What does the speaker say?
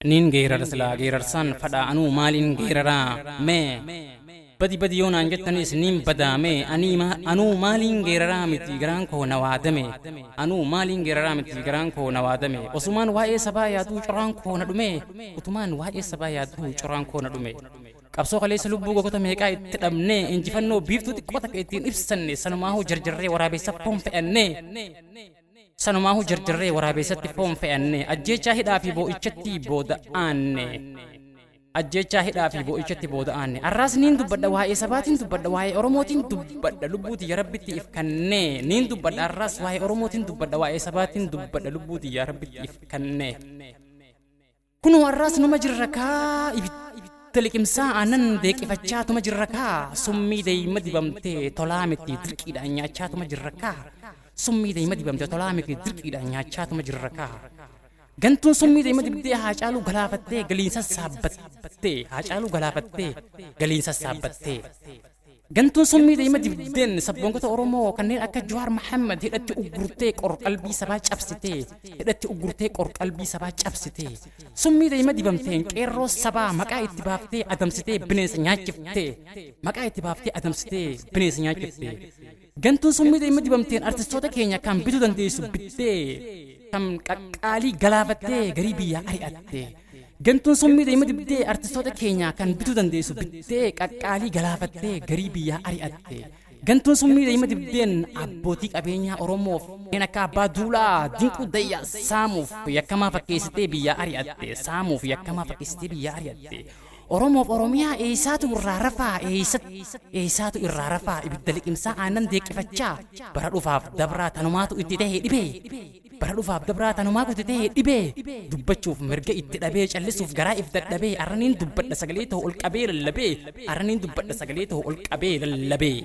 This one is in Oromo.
Nin geerar sila geerarsan fadha anuu maaliin geeraraa mee badi yoo naan jettanis nin badaame anuu maaliin geeraraa miti garaan koo nawaadame anuu maaliin geeraraa miti garaan koo nawaadame osumaan waa'ee sabaa yaaduu coraan koo na dhume utumaan waa'ee sabaa yaaduu coraan koo na dhume qabsoo kaleessa lubbuu gogoota meeqaa itti dhabne injifannoo biiftuu xiqqoo takka ittiin ibsanne sanumaahuu jarjarree waraabessa foon fe'anne sanumaahuu jarjarree waraabessatti foon fe'anne ajjeechaa hidhaa fi boo'ichatti booda'aanne ajjeechaa hidhaa fi boo'ichatti booda'aanne arraas niin dubbadha waa'ee sabaatiin dubbadha waa'ee oromootiin dubbadha lubbuuti yaa rabbitti if kanne niin dubbadha arraas waa'ee oromootiin dubbadha waa'ee sabaatiin dubbadha lubbuuti yaa rabbitti if kanne kunoo arraas numa jirra kaa ibidda liqimsaa aannan deeqifachaa tuma jirra kaa summii deeyma dibamtee tolaa miti dirqiidhaan nyaachaa tuma jirra kaa summii deeyma dibamtee tolaa miti dirqiidhaan nyaachaa tuma jirra kaa gantuun summii deeyma dibdee haa caaluu galaafattee galiin sassaabbattee haa caaluu galaafattee galiin sassaabbattee gantuun summii deeyma dibdeen sabboonkota oromoo kanneen akka Jawaar Maxammad hidhatti uggurtee qorqalbii sabaa cabsitee hidhatti uggurtee qorqalbii sabaa cabsitee summii deeyma dibamteen qeerroo sabaa maqaa itti baaftee adamsitee bineensa nyaachiftee maqaa itti baaftee adamsitee bineensa nyaachiftee gantuun summii deeyma dibamteen artistoota keenya kan bituu dandeessu bittee kan qaqqaalii galaafattee garii biyyaa ari'attee gantuun summii deeyma dibdee artistoota keenya kan bituu dandeessu bittee qaqqaalii galaafattee garii biyyaa ari'attee gantuun summii deeyma dibdeen abbootii qabeenyaa oromoof kan akka abbaa duulaa dinquu dayyaa saamuuf yakkamaa fakkeessitee biyyaa ari'attee saamuuf yakkamaa fakkeessitee biyyaa ari'attee oromoof oromiyaa eessaatu irraa rafaa eessaatu irraa rafaa ibidda liqimsaa aannan deeqifachaa bara dhufaaf dabraa tanumaatu itti ta'e dhibee bara dhufaaf dabraa tanumaatu itti ta'e dhibee dubbachuuf mirga itti dhabee callisuuf garaa if dadhabee arraniin dubbadha sagalee ta'u ol qabee lallabee arraniin dubbadha sagalee ta'u ol qabee lallabee